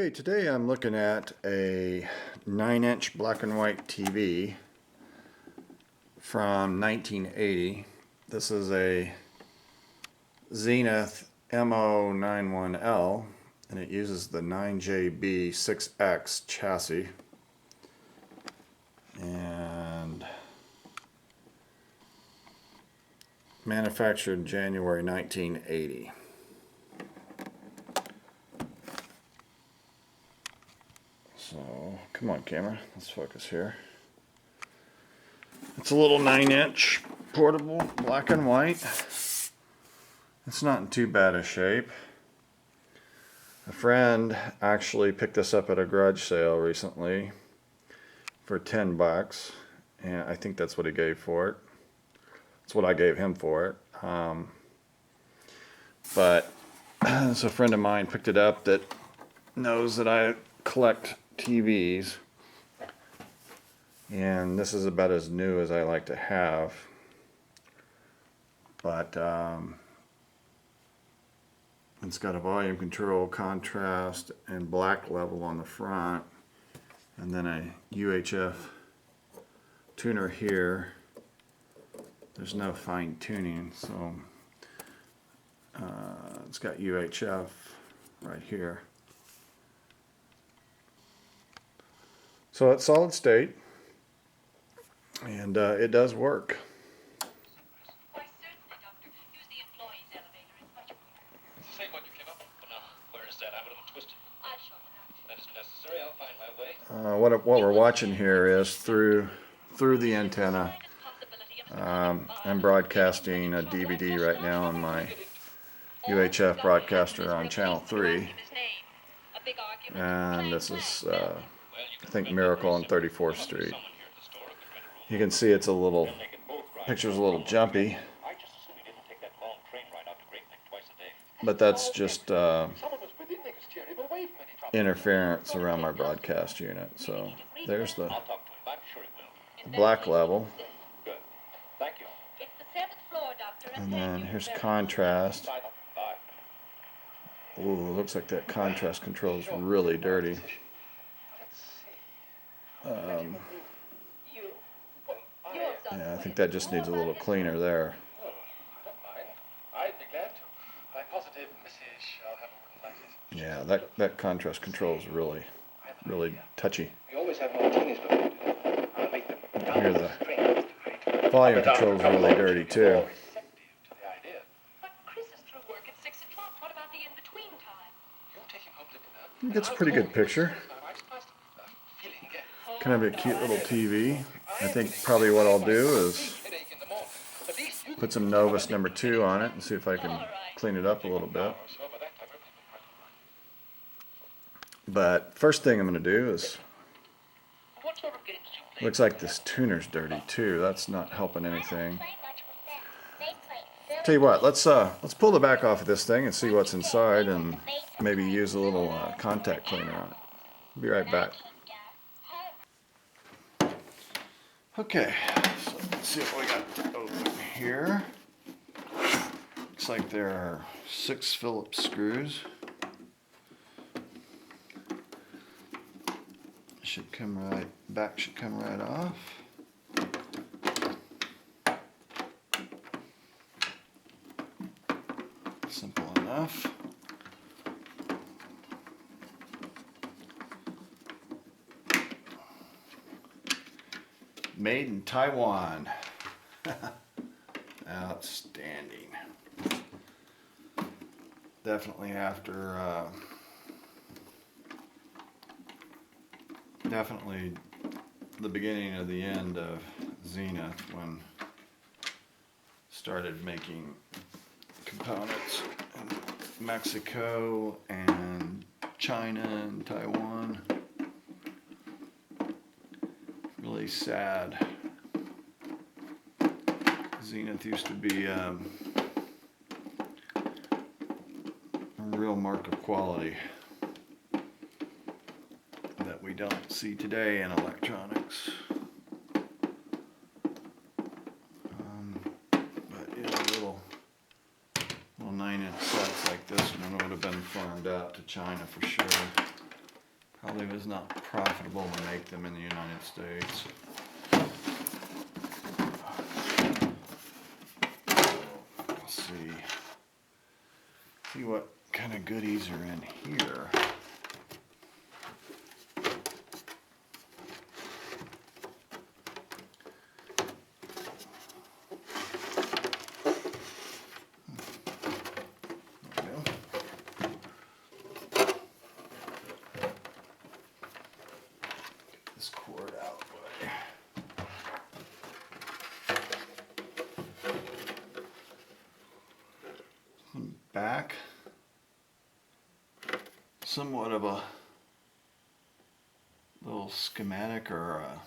Okay, today I'm looking at a 9-inch black and white TV from 1980. This is a Zenith MO91L, and it uses the 9JB6X chassis. And manufactured January 1980. So, come on camera, let's focus here. It's a little 9-inch portable black and white. It's not in too bad a shape. A friend actually picked this up at a garage sale recently for $10, and I think that's what he gave for it. That's what I gave him for it. But so a friend of mine picked it up that knows that I collect TVs, and this is about as new as I like to have, but it's got a volume control, contrast, and black level on the front, and then a UHF tuner here. There's no fine tuning, so it's got UHF right here. So it's solid state, and it does work. Why, certainly, Doctor. Use the employee's elevator. It's much quicker. It's the same one you came up on. Oh, no. Where is that? I'm a little twisted. I'll show you now. That isn't necessary. I'll find my way. What we're watching here is through the antenna. I'm broadcasting a DVD right now on my UHF broadcaster on channel 3, and this is I think Miracle on 34th Street. You can see it's a little, picture's a little jumpy, but that's just interference around my broadcast unit. So there's the black level, and then here's contrast. Ooh, looks like that contrast control is really dirty. Yeah, I think that just needs a little cleaner there. I'd be glad to. My positive message, I'll have a word like it. Yeah, that contrast control is really touchy. We always have martinis before dinner. I'll make them. Here the volume control is really dirty too. But Chris is through work at 6 o'clock. What about the in-between time? You'll take him home to dinner. It gets a pretty good picture. Kind of a cute little TV. I think probably what I'll do is put some Novus #2 on it and see if I can clean it up a little bit. But first thing I'm going to do is, looks like this tuner's dirty too. That's not helping anything. Tell you what, let's pull the back off of this thing and see what's inside, and maybe use a little contact cleaner on it. Be right back. Okay, so let's see what we got open here. Looks like there are 6 Phillips screws. Should come right back. Should come right off. Simple enough. Made in Taiwan. Outstanding. Definitely after definitely the beginning of the end of Zenith, when started making components in Mexico and China and Taiwan. Really sad. Zenith used to be a real mark of quality that we don't see today in electronics. But yeah, little 9-inch sets like this one would have been farmed out to China for sure. Probably was not profitable to make them in the United States. Let's see. See what kind of goodies are in here. This cord out of the way. Back, somewhat of a little schematic or a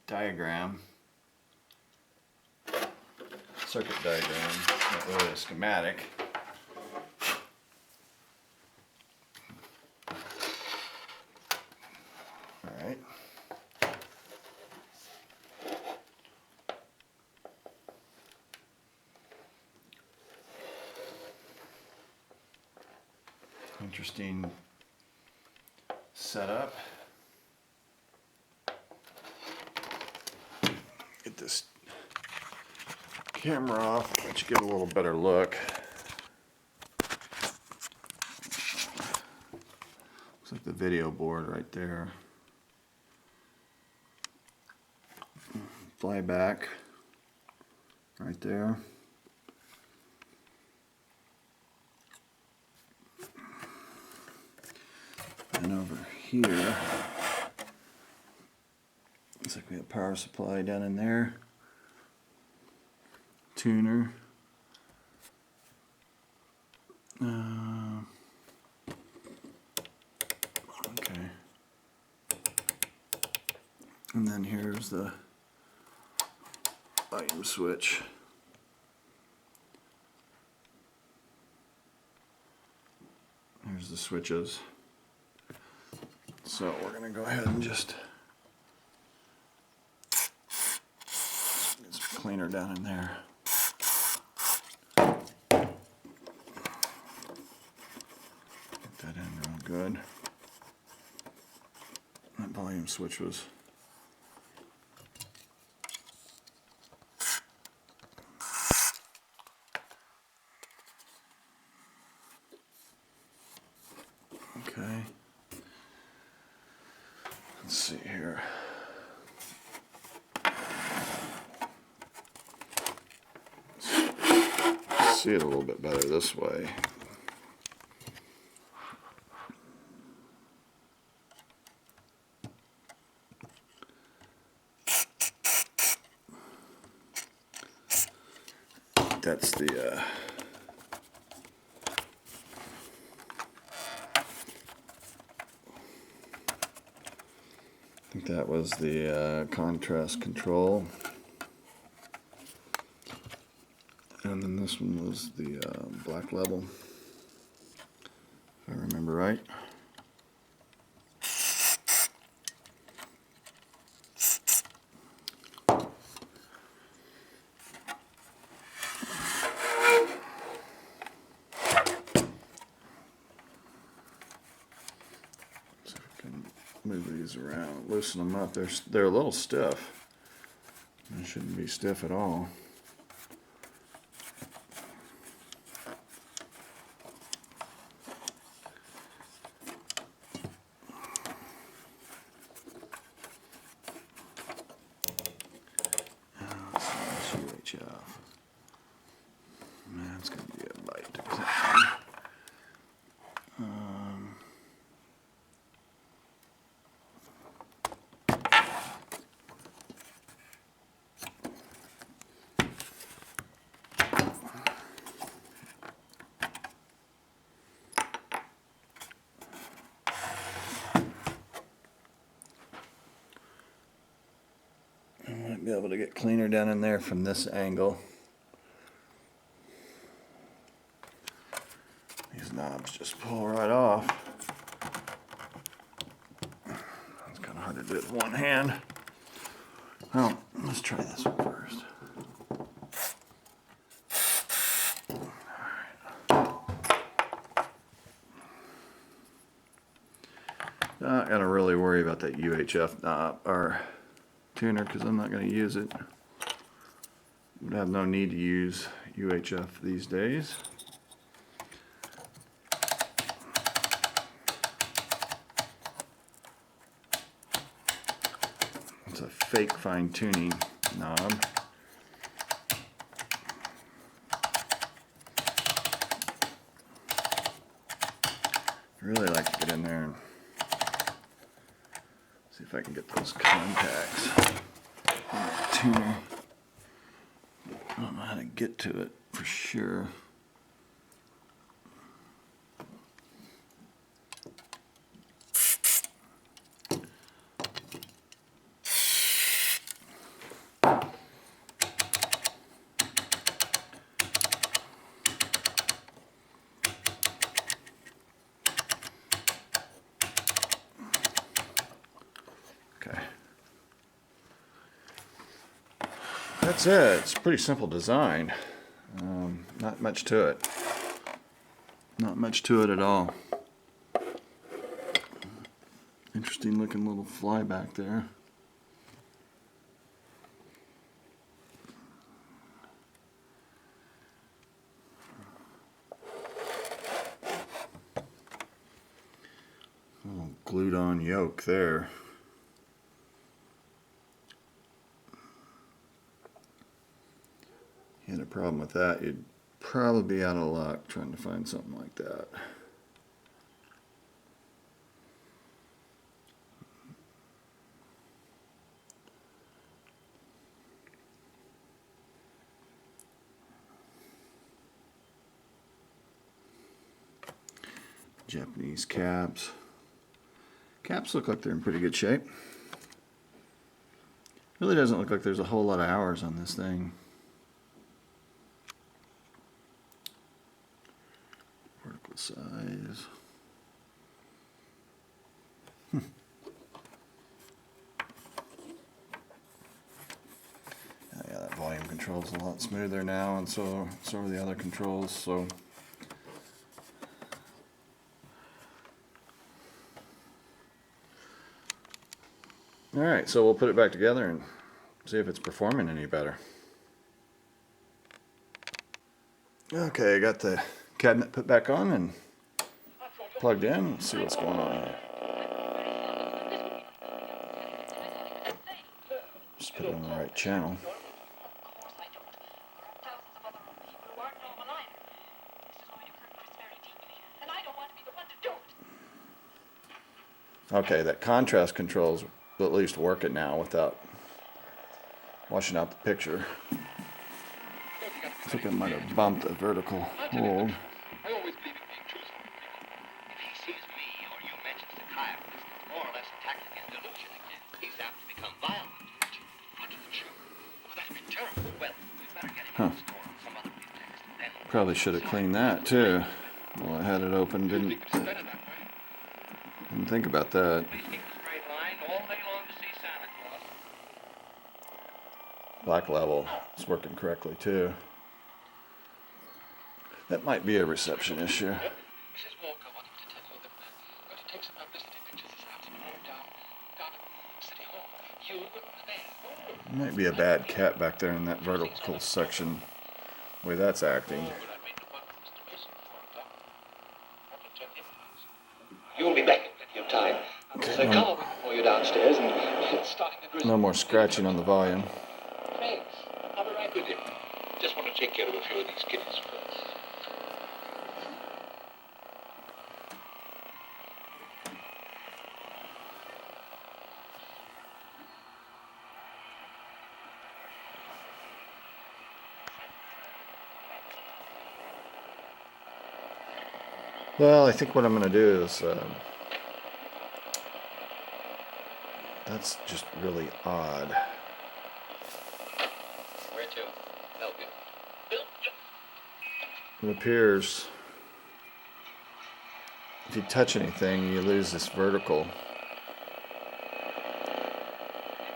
diagram, circuit diagram, not really a schematic. Alright. Interesting setup. Get this camera off, let you get a little better look. Looks like the video board right there. Flyback right there. And over here, looks like we have power supply down in there. Tuner. Okay. And then here's the volume switch. There's the switches. So we're going to go ahead and just get some cleaner down in there. Get that in real good. That volume switch was okay. Let's see here. See it a little bit better this way. That's the I think that was the contrast control, and then this one was the black level, if I remember right. Move these around, loosen them up. They're a little stiff. They shouldn't be stiff at all. Let's UHF. Man, it's gonna be a bite. I might be able to get cleaner down in there from this angle. These knobs just pull right off. It's kind of hard to do with one hand. Well, let's try this one first. Not gonna really worry about that UHF knob or tuner because I'm not gonna use it. Would have no need to use UHF these days. It's a fake fine tuning knob. I really like to get in there and see if I can get those contacts on the tuner. I don't know how to get to it for sure. Okay. That's it. It's a pretty simple design. Not much to it. Not much to it at all. Interesting looking little fly back there. Little glued on yoke there. You had a problem with that, you'd probably be out of luck trying to find something like that. Japanese caps. Caps look like they're in pretty good shape. Really doesn't look like there's a whole lot of hours on this thing. Vertical size. Yeah, that volume control's a lot smoother now, and so are the other controls. So. Alright, so we'll put it back together and see if it's performing any better. Okay, I got the cabinet put back on and plugged in. Let's see what's going on here. Just put it on the right channel. Of course I don't. There are thousands of other people who aren't normal either. This is going to hurt Chris very deeply, and I don't want to be the one to do it. Okay, that contrast control's at least working now without washing out the picture. I think I might have bumped the vertical hold. I always believe in being truthful. If he sees me or you mention psychiatrist, it's more or less attacking his delusion again. He's apt to become violent. Under the shoe. Oh, that'd be terrible. Well, we'd better get him in the store on some other pretext. Then Probably should have cleaned that too. While I had it open, didn't It's better that way. think about that. please keep a straight line all day long to see Santa Claus. Black level is working correctly too. That might be a reception issue. Mrs. Walker wanted me to tell you that we're going to take some publicity pictures this afternoon down at City Hall. You were there. Might be a bad cat back there in that vertical section. The way that's acting. But I made the one with Mr. Mason before I'm done. I want to tell him this. You'll be back in plenty of time. So come on before you downstairs and starting the grizzly. No more scratching on the volume. Thanks. I'll be right with you. Just want to take care of a few of these kitties first. Well, I think what I'm going to do is, that's just really odd. Where to? Help you. It appears if you touch anything, you lose this vertical,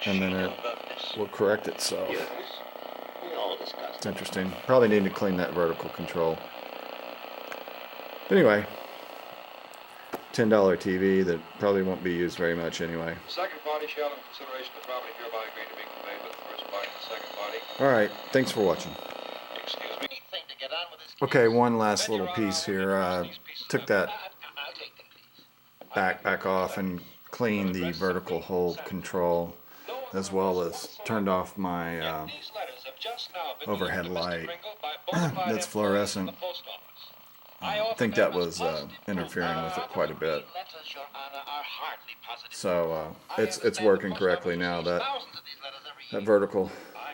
and then it will correct itself. Yes. We all discussed It's interesting. Probably need to clean that vertical control. Anyway, $10 TV that probably won't be used very much anyway. The second body shall, in consideration of the property hereby agreed to be conveyed by the first body and the second body. Alright, thanks for watching. Excuse me. Anything to get on with this Okay, one last little piece here. Took that I'll take them, please. back off and cleaned the vertical hold control, as well as turned off my These letters have just now been overhead delivered to Mr. light. Pringle by bona fide That's employees fluorescent. of the post office. I think that was interfering with it quite a bit. Letters, Your Honor, are hardly positive. So it's working correctly now. That Thousands of these letters every that year. vertical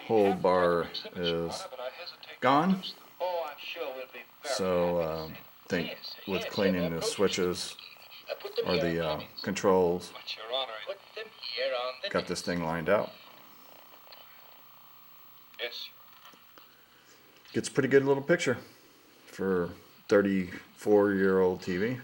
hold bar is gone. Oh, I'm sure we'll be very So I think with cleaning the switches or the controls, But, Your Honor, Put them here on the got this thing lined out. yes, Gets a pretty good little picture for 34-year-old TV.